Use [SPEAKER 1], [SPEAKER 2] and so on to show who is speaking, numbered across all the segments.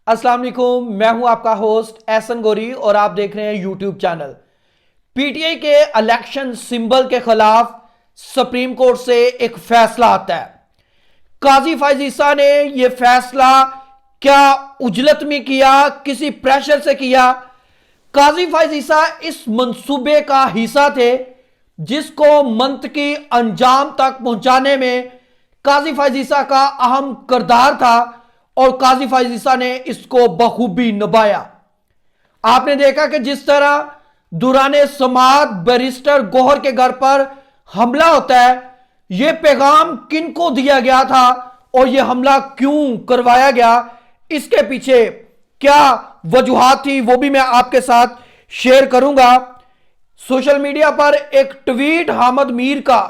[SPEAKER 1] السلام علیکم، میں ہوں آپ کا ہوسٹ احسن گوری اور آپ دیکھ رہے ہیں YouTube channel. P T I کے الیکشن سمبل کے خلاف سپریم کورٹ سے ایک فیصلہ آتا ہے۔ قاضی فائز عیسیٰ نے یہ فیصلہ کیا اجلت میں کیا، کسی پریشر سے کیا؟ قاضی فائز عیسیٰ اس منصوبے کا حصہ تھے جس کو منطقی انجام تک پہنچانے میں قاضی فائز عیسیٰ کا اہم کردار تھا اور قاضی فائز عیسیٰ نے اس کو بخوبی نبھایا۔ آپ نے دیکھا کہ جس طرح دوران سماعت بیرسٹر گوہر کے گھر پر حملہ ہوتا ہے، یہ پیغام کن کو دیا گیا تھا اور یہ حملہ کیوں کروایا گیا، اس کے پیچھے کیا وجوہات تھی، وہ بھی میں آپ کے ساتھ شیئر کروں گا۔ سوشل میڈیا پر ایک ٹویٹ حامد میر کا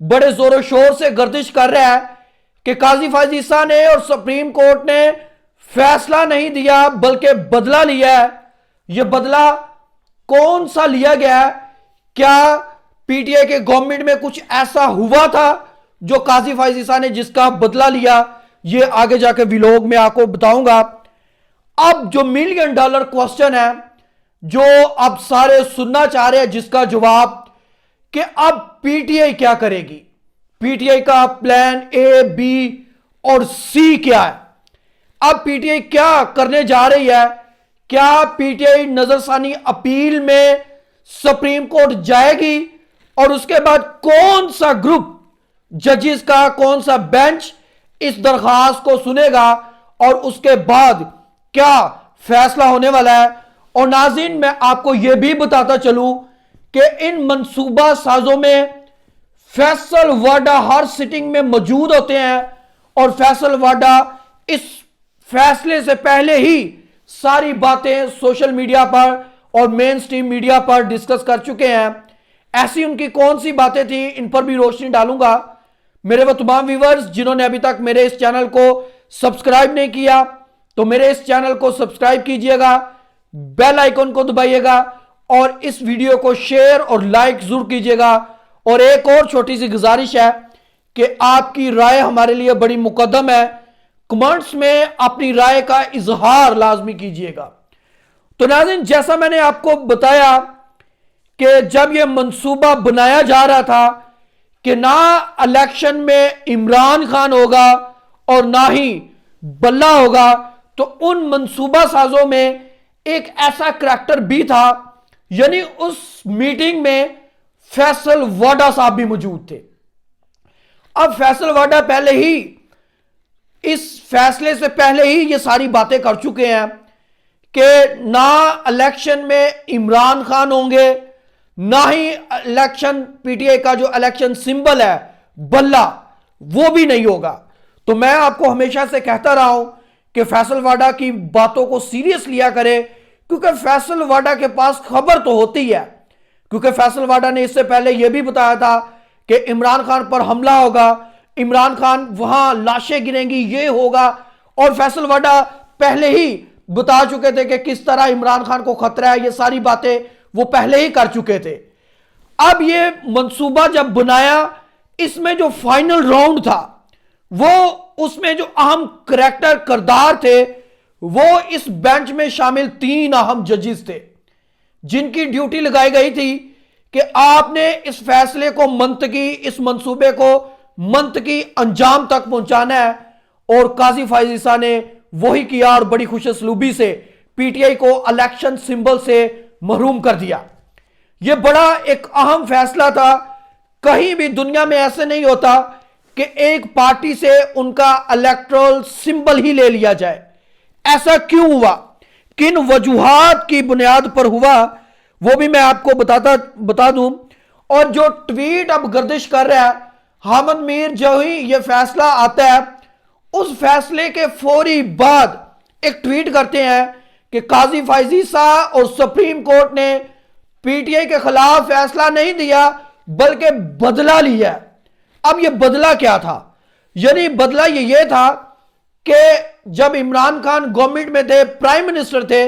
[SPEAKER 1] بڑے زور و شور سے گردش کر رہا ہے کہ قاضی فائز عیسیٰ نے اور سپریم کورٹ نے فیصلہ نہیں دیا بلکہ بدلہ لیا ہے۔ یہ بدلہ کون سا لیا گیا ہے؟ کیا پی ٹی آئی کے گورنمنٹ میں کچھ ایسا ہوا تھا جو قاضی فائز عیسیٰ نے جس کا بدلہ لیا؟ یہ آگے جا کے ویلوگ میں آپ کو بتاؤں گا۔ اب جو ملین ڈالر کوسچن ہے جو اب سارے سننا چاہ رہے ہیں، جس کا جواب کہ اب پی ٹی آئی کیا کرے گی، پی ٹی آئی کا پلان اے، بی اور سی کیا ہے؟ اب پی ٹی آئی کیا کرنے جا رہی ہے؟ کیا پی ٹی آئی نظر ثانی اپیل میں سپریم کورٹ جائے گی اور اس کے بعد کون سا گروپ ججز کا، کون سا بینچ اس درخواست کو سنے گا اور اس کے بعد کیا فیصلہ ہونے والا ہے؟ اور ناظرین، میں آپ کو یہ بھی بتاتا چلوں کہ ان منصوبہ سازوں میں فیصل واڈا ہر سٹنگ میں موجود ہوتے ہیں اور فیصل واڈا اس فیصلے سے پہلے ہی ساری باتیں سوشل میڈیا پر اور مین سٹریم میڈیا پر ڈسکس کر چکے ہیں۔ ایسی ان کی کون سی باتیں تھیں، ان پر بھی روشنی ڈالوں گا۔ میرے وہ تمام ویورز جنہوں نے ابھی تک میرے اس چینل کو سبسکرائب نہیں کیا تو میرے اس چینل کو سبسکرائب کیجئے گا، بیل آئیکن کو دبائیے گا اور اس ویڈیو کو شیئر اور لائک ضرور کیجئے گا۔ اور ایک اور چھوٹی سی گزارش ہے کہ آپ کی رائے ہمارے لیے بڑی مقدم ہے، کمنٹس میں اپنی رائے کا اظہار لازمی کیجئے گا۔ تو ناظرین، جیسا میں نے آپ کو بتایا کہ جب یہ منصوبہ بنایا جا رہا تھا کہ نہ الیکشن میں عمران خان ہوگا اور نہ ہی بلہ ہوگا، تو ان منصوبہ سازوں میں ایک ایسا کریکٹر بھی تھا، یعنی اس میٹنگ میں فیصل واڈا صاحب بھی موجود تھے۔ اب فیصل واڈا پہلے ہی اس فیصلے سے پہلے ہی یہ ساری باتیں کر چکے ہیں کہ نہ الیکشن میں عمران خان ہوں گے، نہ ہی الیکشن پی ٹی آئی کا جو الیکشن سمبل ہے بلہ، وہ بھی نہیں ہوگا۔ تو میں آپ کو ہمیشہ سے کہتا رہا ہوں کہ فیصل واڈا کی باتوں کو سیریس لیا کرے، کیونکہ فیصل واڈا کے پاس خبر تو ہوتی ہے، کیونکہ فیصل واڈا نے اس سے پہلے یہ بھی بتایا تھا کہ عمران خان پر حملہ ہوگا، عمران خان وہاں لاشیں گریں گی، یہ ہوگا، اور فیصل واڈا پہلے ہی بتا چکے تھے کہ کس طرح عمران خان کو خطرہ ہے، یہ ساری باتیں وہ پہلے ہی کر چکے تھے۔ اب یہ منصوبہ جب بنایا، اس میں جو فائنل راؤنڈ تھا، وہ اس میں جو اہم کریکٹر کردار تھے، وہ اس بینچ میں شامل 3 اہم ججز تھے جن کی ڈیوٹی لگائی گئی تھی کہ آپ نے اس فیصلے کو منطقی، اس منصوبے کو منطقی انجام تک پہنچانا ہے، اور قاضی فائز عیسیٰ نے وہی کیا اور بڑی خوش اسلوبی سے پی ٹی آئی کو الیکشن سمبل سے محروم کر دیا۔ یہ بڑا ایک اہم فیصلہ تھا، کہیں بھی دنیا میں ایسے نہیں ہوتا کہ ایک پارٹی سے ان کا الیکٹرل سمبل ہی لے لیا جائے۔ ایسا کیوں ہوا، کن وجوہات کی بنیاد پر ہوا، وہ بھی میں آپ کو بتا دوں۔ اور جو ٹویٹ اب گردش کر رہا ہے حامد میر، جو ہی یہ فیصلہ آتا ہے اس فیصلے کے فوری بعد ایک ٹویٹ کرتے ہیں کہ قاضی فائز عیسیٰ اور سپریم کورٹ نے پی ٹی آئی کے خلاف فیصلہ نہیں دیا بلکہ بدلہ لیا۔ اب یہ بدلہ کیا تھا؟ یعنی بدلہ یہ تھا کہ جب عمران خان گورنمنٹ میں تھے، پرائم منسٹر تھے،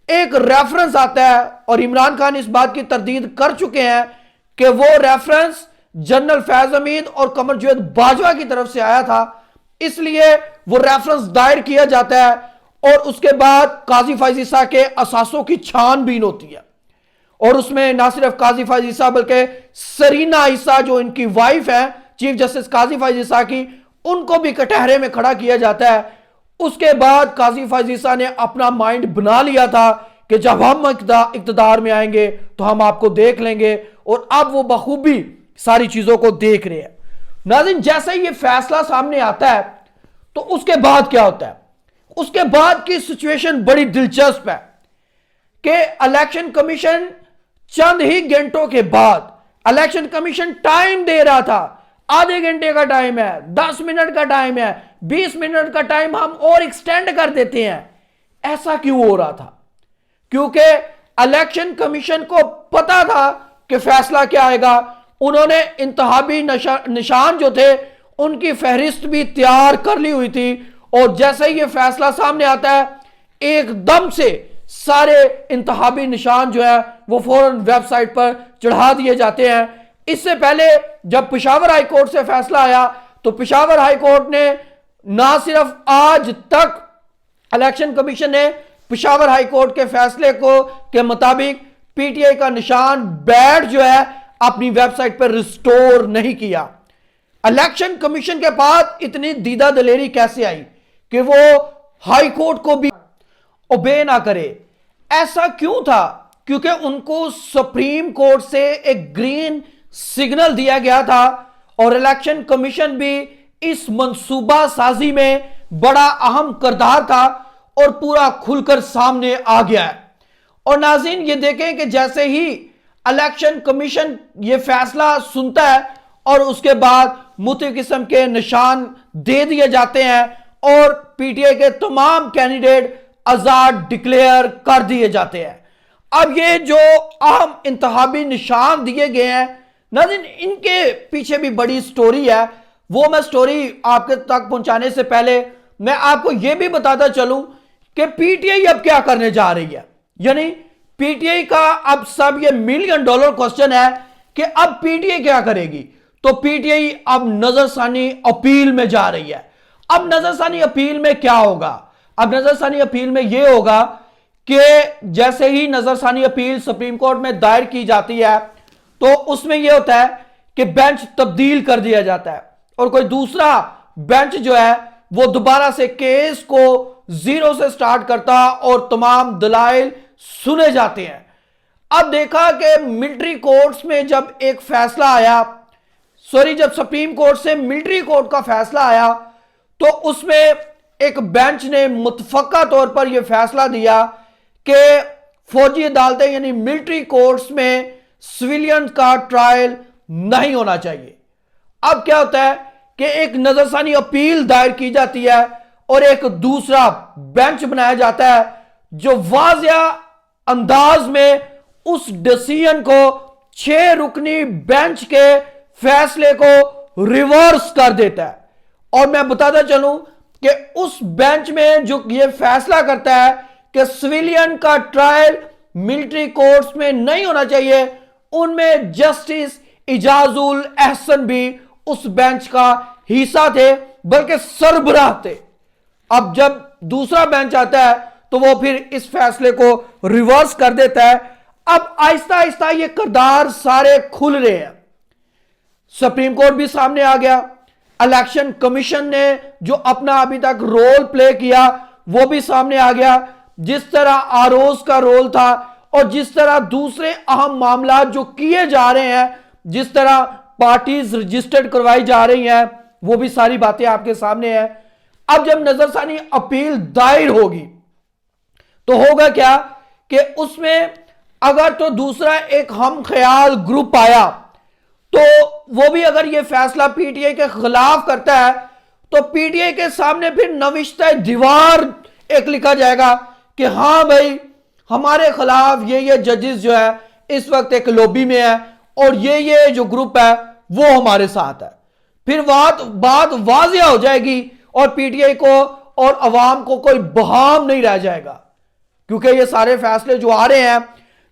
[SPEAKER 1] ایک ریفرنس آتا ہے اور عمران خان اس بات کی تردید کر چکے ہیں کہ وہ ریفرنس جنرل فیض حمید اور قمر جاوید باجوہ کی طرف سے آیا تھا، اس لیے وہ ریفرنس دائر کیا جاتا ہے اور اس کے بعد قاضی فائز عیسیٰ کے اثاثوں کی چھان بین ہوتی ہے، اور اس میں نہ صرف قاضی فائز عیسیٰ بلکہ سرینا عیسیٰ جو ان کی وائف ہے چیف جسٹس قاضی فائز عیسیٰ کی، ان کو بھی کٹہرے میں کھڑا کیا جاتا ہے۔ اس کے بعد قاضی فائز عیسیٰ نے اپنا مائنڈ بنا لیا تھا کہ جب ہم اقتدار میں آئیں گے تو ہم آپ کو دیکھ لیں گے، اور اب وہ بخوبی ساری چیزوں کو دیکھ رہے ہیں۔ ناظرین، جیسے یہ فیصلہ سامنے آتا ہے تو اس کے بعد کیا ہوتا ہے؟ اس کے بعد کی سچویشن بڑی دلچسپ ہے کہ الیکشن کمیشن چند ہی گھنٹوں کے بعد، الیکشن کمیشن ٹائم دے رہا تھا، آدھے گھنٹے کا ٹائم ہے، 10 منٹ کا ٹائم ہے، 20 منٹ کا ٹائم ہم اور ایکسٹینڈ کر دیتے ہیں۔ ایسا کیوں ہو رہا تھا؟ کیونکہ الیکشن کمیشن کو پتا تھا کہ فیصلہ کیا آئے گا۔ انہوں نے انتخابی نشان جو تھے ان کی فہرست بھی تیار کر لی ہوئی تھی، اور جیسے ہی یہ فیصلہ سامنے آتا ہے ایک دم سے سارے انتخابی نشان جو ہے وہ فوراً ویب سائٹ پر چڑھا دیے جاتے ہیں۔ اس سے پہلے جب پشاور ہائی کورٹ سے فیصلہ آیا تو پشاور ہائی کورٹ نے نہ صرف آج تک الیکشن کمیشن نے پشاور ہائی کورٹ کے فیصلے کے مطابق پی ٹی آئی کا نشان بیڈ جو ہے اپنی ویب سائٹ پر ریسٹور نہیں کیا۔ الیکشن کمیشن کے پاس اتنی دیدہ دلیری کیسے آئی کہ وہ ہائی کورٹ کو بھی اوبے نہ کرے؟ ایسا کیوں تھا؟ کیونکہ ان کو سپریم کورٹ سے ایک گرین سگنل دیا گیا تھا، اور الیکشن کمیشن بھی اس منصوبہ سازی میں بڑا اہم کردار تھا اور پورا کھل کر سامنے آ گیا ہے۔ اور ناظرین، یہ دیکھیں کہ جیسے ہی الیکشن کمیشن یہ فیصلہ سنتا ہے اور اس کے بعد مختلف قسم کے نشان دے دیے جاتے ہیں، اور پی ٹی آئی کے تمام کینڈیڈیٹ آزاد ڈکلیئر کر دیے جاتے ہیں۔ اب یہ جو اہم انتخابی نشان دیے گئے ہیں ناظرین، ان کے پیچھے بھی بڑی سٹوری ہے۔ وہ میں سٹوری آپ کے تک پہنچانے سے پہلے میں آپ کو یہ بھی بتاتا چلوں کہ پی ٹی آئی اب کیا کرنے جا رہی ہے۔ یعنی پی ٹی آئی کا اب سب یہ $1 ملین کوسچن ہے کہ اب پی ٹی آئی کیا کرے گی۔ تو پی ٹی آئی اب نظر ثانی اپیل میں جا رہی ہے۔ اب نظر ثانی اپیل میں کیا ہوگا؟ اب نظر ثانی اپیل میں یہ ہوگا کہ جیسے ہی نظر ثانی اپیل سپریم کورٹ میں دائر کی جاتی ہے تو اس میں یہ ہوتا ہے کہ بینچ تبدیل کر دیا جاتا ہے، اور کوئی دوسرا بینچ جو ہے وہ دوبارہ سے کیس کو زیرو سے سٹارٹ کرتا اور تمام دلائل سنے جاتے ہیں۔ اب دیکھا کہ ملٹری کورٹس میں جب ایک فیصلہ آیا، جب سپریم کورٹ سے ملٹری کورٹ کا فیصلہ آیا تو اس میں ایک بینچ نے متفقہ طور پر یہ فیصلہ دیا کہ فوجی عدالتیں یعنی ملٹری کورٹس میں سویلین کا ٹرائل نہیں ہونا چاہیے۔ اب کیا ہوتا ہے کہ ایک نظر ثانی اپیل دائر کی جاتی ہے اور ایک دوسرا بینچ بنایا جاتا ہے جو واضح انداز میں اس ڈیسیژن کو 6 رکنی بینچ کے فیصلے کو ریورس کر دیتا ہے۔ اور میں بتاتا چلوں کہ اس بینچ میں جو یہ فیصلہ کرتا ہے کہ سویلین کا ٹرائل ملٹری کورٹس میں نہیں ہونا چاہیے، ان میں جسٹس اعجاز الاحسن بھی اس بینچ کا حصہ تھے، بلکہ سربراہ تھے۔ اب جب دوسرا بینچ آتا ہے تو وہ پھر اس فیصلے کو ریورس کر دیتا ہے۔ اب آہستہ آہستہ یہ کردار سارے کھل رہے ہیں۔ سپریم کورٹ بھی سامنے آ گیا، الیکشن کمیشن نے جو اپنا ابھی تک رول پلے کیا وہ بھی سامنے آ گیا، جس طرح آروز کا رول تھا اور جس طرح دوسرے اہم معاملات جو کیے جا رہے ہیں، جس طرح پارٹیز رجسٹرڈ کروائی جا رہی ہیں، وہ بھی ساری باتیں آپ کے سامنے ہیں۔ اب جب نظر ثانی اپیل دائر ہوگی تو ہوگا کیا کہ اس میں اگر تو دوسرا ایک ہم خیال گروپ آیا تو وہ بھی اگر یہ فیصلہ پی ٹی آئی کے خلاف کرتا ہے تو پی ٹی آئی کے سامنے پھر نوشتہ دیوار ایک لکھا جائے گا کہ ہاں بھائی ہمارے خلاف یہ ججز جو ہے اس وقت ایک لوبی میں ہے اور یہ جو گروپ ہے وہ ہمارے ساتھ ہے۔ پھر بات واضح ہو جائے گی اور پی ٹی آئی کو اور عوام کو کوئی بہام نہیں رہ جائے گا، کیونکہ یہ سارے فیصلے جو آ رہے ہیں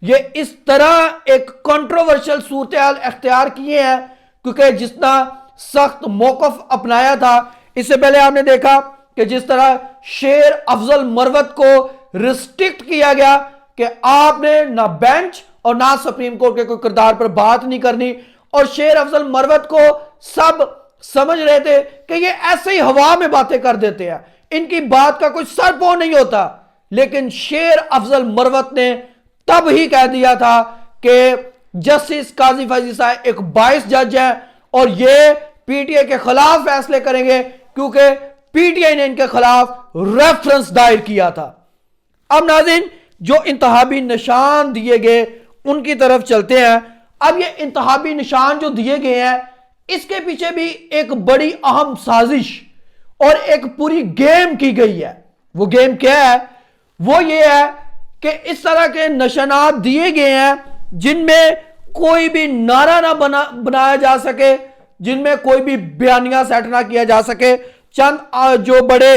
[SPEAKER 1] یہ اس طرح ایک کنٹروورشل صورتحال اختیار کیے ہیں، کیونکہ جتنا سخت موقف اپنایا تھا، اس سے پہلے آپ نے دیکھا کہ جس طرح شیر افضل مروت کو ریسٹرکٹ کیا گیا کہ آپ نے نہ بینچ اور نہ سپریم کورٹ کے کوئی کردار پر بات نہیں کرنی، اور شیر افضل مروت کو سب سمجھ رہے تھے کہ یہ ایسے ہی ہوا میں باتیں کر دیتے ہیں، ان کی بات کا کوئی سر پو نہیں ہوتا، لیکن شیر افضل مروت نے تب ہی کہہ دیا تھا کہ جسٹس قاضی فیض عیسیٰ ایک باعث جج ہے اور یہ پی ٹی آئی کے خلاف فیصلے کریں گے، کیونکہ پی ٹی آئی نے ان کے خلاف ریفرنس دائر کیا تھا۔ اب ناظرین، جو انتخابی نشان دیے گئے ان کی طرف چلتے ہیں۔ اب یہ انتخابی نشان جو دیے گئے ہیں، اس کے پیچھے بھی ایک بڑی اہم سازش اور ایک پوری گیم کی گئی ہے۔ وہ گیم کیا ہے؟ وہ یہ ہے کہ اس طرح کے نشانات دیے گئے ہیں جن میں کوئی بھی نعرہ نہ بنایا جا سکے، جن میں کوئی بھی بیانیہ سیٹ نہ کیا جا سکے۔ چند جو بڑے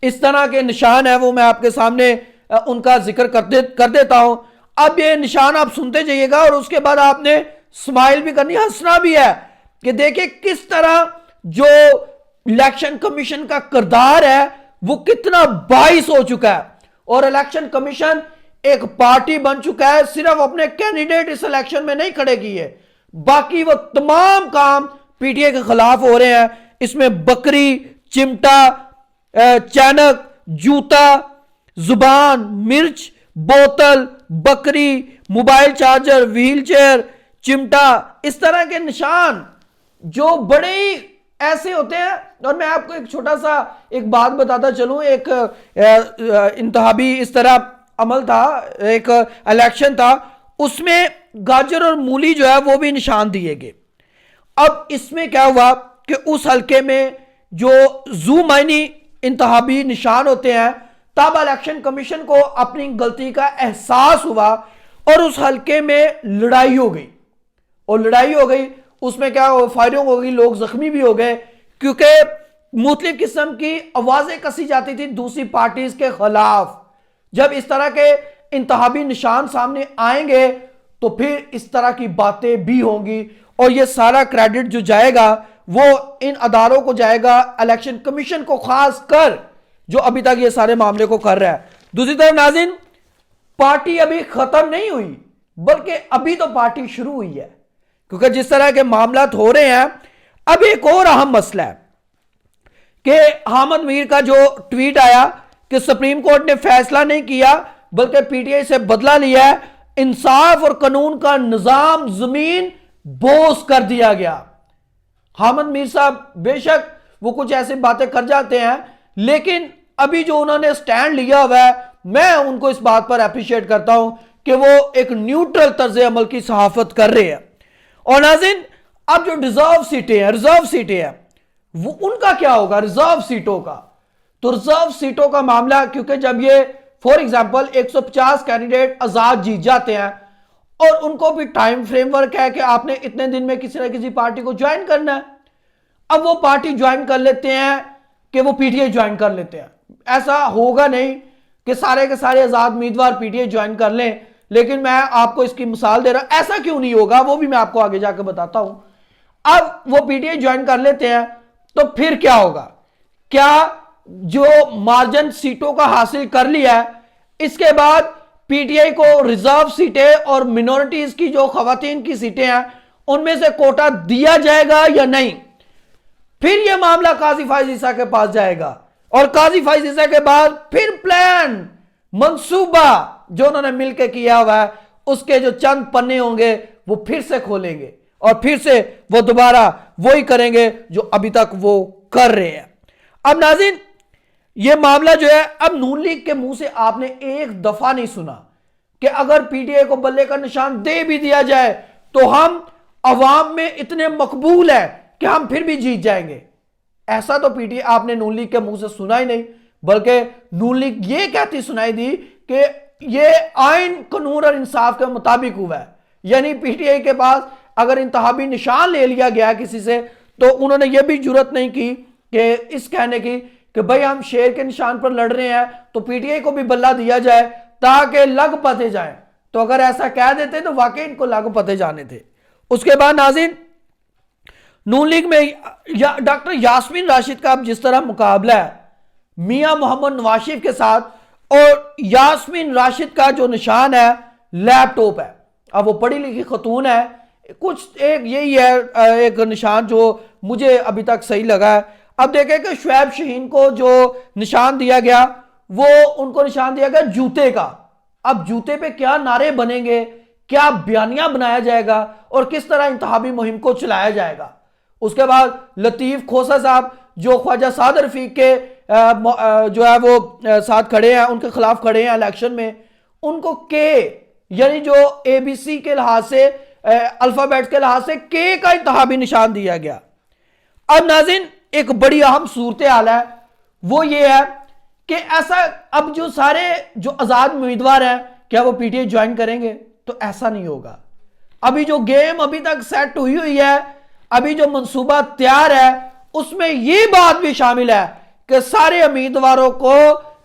[SPEAKER 1] اس طرح کے نشان ہیں وہ میں آپ کے سامنے ان کا ذکر کر دیتا ہوں۔ اب یہ نشان آپ سنتے جائیے گا اور اس کے بعد آپ نے سمائل بھی کرنی، ہنسنا بھی ہے کہ دیکھیں کس طرح جو الیکشن کمیشن کا کردار ہے وہ کتنا باعث ہو چکا ہے، اور الیکشن کمیشن ایک پارٹی بن چکا ہے، صرف اپنے کینڈیڈیٹ اس الیکشن میں نہیں کھڑے کیے، باقی وہ تمام کام پی ٹی آئی کے خلاف ہو رہے ہیں۔ اس میں بکری، چمٹا، چینک، جوتا، زبان، مرچ، بوتل، بکری، موبائل چارجر، ویل چیئر، چمٹا، اس طرح کے نشان جو بڑے ہی ایسے ہوتے ہیں۔ اور میں آپ کو ایک چھوٹا سا ایک بات بتاتا چلوں، ایک انتخابی اس طرح عمل تھا، ایک الیکشن تھا، اس میں گاجر اور مولی جو ہے وہ بھی نشان دیے گئے۔ اب اس میں کیا ہوا کہ اس حلقے میں جو زومائنی انتخابی نشان ہوتے ہیں، تب الیکشن کمیشن کو اپنی غلطی کا احساس ہوا اور اس حلقے میں لڑائی ہو گئی، اور لڑائی ہو گئی اس میں کیا فائرنگ ہو گئی، لوگ زخمی بھی ہو گئے، کیونکہ مختلف قسم کی آوازیں کسی جاتی تھی دوسری پارٹیز کے خلاف۔ جب اس طرح کے انتخابی نشان سامنے آئیں گے تو پھر اس طرح کی باتیں بھی ہوں گی، اور یہ سارا کریڈٹ جو جائے گا وہ ان اداروں کو جائے گا، الیکشن کمیشن کو خاص کر، جو ابھی تک یہ سارے معاملے کو کر رہا ہے۔ دوسری طرف ناظرین، پارٹی ابھی ختم نہیں ہوئی، بلکہ ابھی تو پارٹی شروع ہوئی ہے، کیونکہ جس طرح کے معاملات ہو رہے ہیں۔ اب ایک اور اہم مسئلہ ہے کہ حامد میر کا جو ٹویٹ آیا کہ سپریم کورٹ نے فیصلہ نہیں کیا بلکہ پی ٹی آئی سے بدلہ لیا ہے، انصاف اور قانون کا نظام زمین بوس کر دیا گیا۔ حامد میر صاحب بے شک وہ کچھ ایسے باتیں کر جاتے ہیں، لیکن ابھی جو انہوں نے سٹینڈ لیا ہوا ہے، میں ان کو اس بات پر اپریشیٹ کرتا ہوں کہ وہ ایک نیوٹرل طرز عمل کی صحافت کر رہے ہیں۔ اور ناظرین، اب جو ریزرو سیٹیں ہیں وہ ان کا کیا ہوگا؟ ریزرو سیٹوں کا تو ریزرو سیٹوں کا معاملہ، کیونکہ جب یہ فور ایگزامپل 150 کینڈیڈیٹ آزاد جیت جاتے ہیں اور ان کو بھی ٹائم فریم ورک ہے کہ آپ نے اتنے دن میں کسی نہ کسی پارٹی کو جوائن کرنا ہے، اب وہ پارٹی جوائن کر لیتے ہیں کہ وہ پی ٹی آئی جوائن کر لیتے ہیں۔ ایسا ہوگا نہیں کہ سارے کے سارے آزاد امیدوار پی ٹی آئی جوائن کر لیں، لیکن میں آپ کو اس کی مثال دے رہا ہوں ایسا کیوں نہیں ہوگا، وہ بھی میں آپ کو آگے جا کے بتاتا ہوں۔ اب وہ پی ٹی آئی جوائن کر لیتے ہیں تو پھر کیا ہوگا؟ کیا جو مارجن سیٹوں کا حاصل کر لیا ہے، اس کے بعد پی ٹی آئی کو ریزرو سیٹیں اور منورٹیز کی جو خواتین کی سیٹیں ہیں ان میں سے کوٹا دیا جائے گا یا نہیں؟ پھر یہ معاملہ قاضی فائز عیسیٰ کے پاس جائے گا، اور قاضی فائز عیسیٰ کے بعد پھر پلان، منصوبہ جو انہوں نے مل کے کیا ہوا ہے اس کے جو چند پنے ہوں گے وہ پھر سے کھولیں گے، اور پھر سے وہ دوبارہ وہی کریں گے جو ابھی تک وہ کر رہے ہیں۔ اب ناظرین، یہ معاملہ جو ہے، اب نون لیگ کے منہ سے آپ نے ایک دفعہ نہیں سنا کہ اگر پی ٹی آئی کو بلے کا نشان دے بھی دیا جائے تو ہم عوام میں اتنے مقبول ہیں کہ ہم پھر بھی جیت جائیں گے۔ ایسا تو پی ٹی آئی آپ نے نون لیگ کے منہ سے سنا ہی نہیں، بلکہ نون لیگ یہ کہتی سنائی دی کہ یہ آئین، قانون اور انصاف کے مطابق ہوا ہے، یعنی پی ٹی آئی کے پاس اگر انتخابی نشان لے لیا گیا کسی سے تو انہوں نے یہ بھی جرات نہیں کی کہ اس کہنے کی کہ بھئی ہم شیر کے نشان پر لڑ رہے ہیں تو پی ٹی آئی کو بھی بلہ دیا جائے تاکہ لگ پتے جائیں۔ تو اگر ایسا کہہ دیتے تو واقعی ان کو لگ پتے جانے تھے۔ اس کے بعد ناظرین، نون لیگ میں ڈاکٹر یاسمین راشد کا اب جس طرح مقابلہ ہے میاں محمد نواز شریف کے ساتھ، اور یاسمین راشد کا جو نشان ہے لیپ ٹاپ ہے. اب وہ پڑھی لکھی خاتون ہے، کچھ ایک یہی ہے ایک نشان جو مجھے ابھی تک صحیح لگا ہے. اب دیکھیں کہ شعیب شہین کو جو نشان دیا گیا وہ ان کو نشان دیا گیا جوتے کا. اب جوتے پہ کیا نعرے بنیں گے، کیا بیانیہ بنایا جائے گا، اور کس طرح انتخابی مہم کو چلایا جائے گا. اس کے بعد لطیف کھوسا صاحب جو خواجہ سعد رفیق کے جو ہے وہ ساتھ کھڑے ہیں، ان کے خلاف کھڑے ہیں الیکشن میں، ان کو کے یعنی جو اے بی سی کے لحاظ سے الفابیٹ کے لحاظ سے کے کا انتخابی نشان دیا گیا. اب ناظرین ایک بڑی اہم صورتحال ہے، وہ یہ ہے کہ ایسا اب جو سارے جو آزاد امیدوار ہیں کیا وہ پی ٹی آئی جوائن کریں گے؟ تو ایسا نہیں ہوگا. ابھی جو گیم ابھی تک سیٹ ہوئی ہے، ابھی جو منصوبہ تیار ہے، اس میں یہ بات بھی شامل ہے کہ سارے امیدواروں کو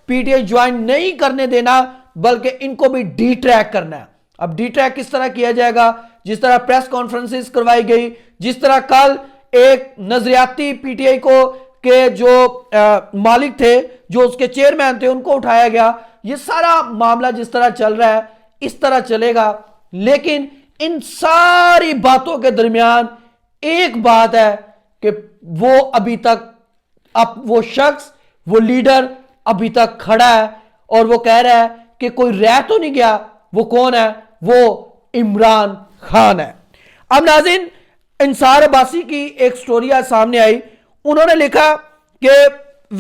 [SPEAKER 1] پی ٹی آئی جوائن نہیں کرنے دینا، بلکہ ان کو بھی ڈی ٹریک کرنا ہے. اب ڈی ٹریک کس طرح کیا جائے گا؟ جس طرح پریس کانفرنسز کروائی گئی، جس طرح کل ایک نظریاتی پی ٹی آئی کو کے جو مالک تھے، جو اس کے چیئرمین تھے، ان کو اٹھایا گیا. یہ سارا معاملہ جس طرح چل رہا ہے اس طرح چلے گا. لیکن ان ساری باتوں کے درمیان ایک بات ہے کہ وہ ابھی تک وہ شخص، وہ لیڈر ابھی تک کھڑا ہے اور وہ کہہ رہا ہے کہ کوئی رہ تو نہیں گیا. وہ کون ہے؟ وہ عمران خان ہے. اب ناظرین انصار عباسی کی ایک سٹوری آج سامنے آئی. انہوں نے لکھا کہ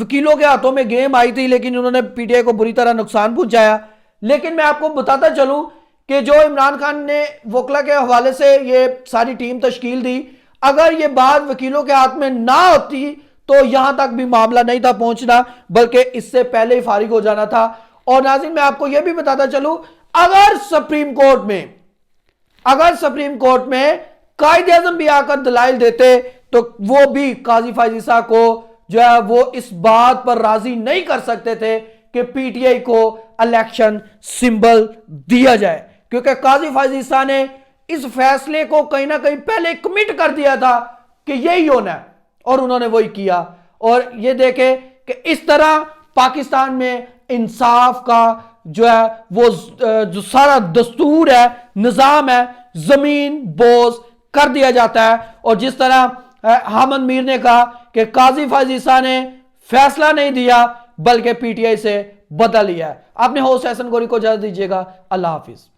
[SPEAKER 1] وکیلوں کے ہاتھوں میں گیم آئی تھی لیکن انہوں نے پی ٹی آئی کو بری طرح نقصان پہنچایا. لیکن میں آپ کو بتاتا چلوں کہ جو عمران خان نے وکلا کے حوالے سے یہ ساری ٹیم تشکیل دی، اگر یہ بات وکیلوں کے ہاتھ میں نہ ہوتی تو یہاں تک بھی معاملہ نہیں تھا پہنچنا، بلکہ اس سے پہلے ہی فارغ ہو جانا تھا. اور ناظرین میں آپ کو یہ بھی بتاتا چلوں، اگر سپریم کورٹ میں قائد اعظم بھی آ کر دلائل دیتے تو وہ بھی قاضی فائز عیسیٰ کو جو ہے وہ اس بات پر راضی نہیں کر سکتے تھے کہ پی ٹی آئی کو الیکشن سمبل دیا جائے، کیونکہ قاضی فائز عیسیٰ نے اس فیصلے کو کہیں نہ کہیں پہلے کمٹ کر دیا تھا کہ یہی ہونا ہے، اور انہوں نے وہی کیا. اور یہ دیکھیں کہ اس طرح پاکستان میں انصاف کا جو ہے وہ جو سارا دستور ہے، نظام ہے، زمین بوز کر دیا جاتا ہے. اور جس طرح حامد میر نے کہا کہ قاضی فائز عیسیٰ نے فیصلہ نہیں دیا بلکہ پی ٹی آئی سے بدل لیا ہے. آپ نے ہوسٹ احسن گوری کو اجازت دیجیے گا. اللہ حافظ.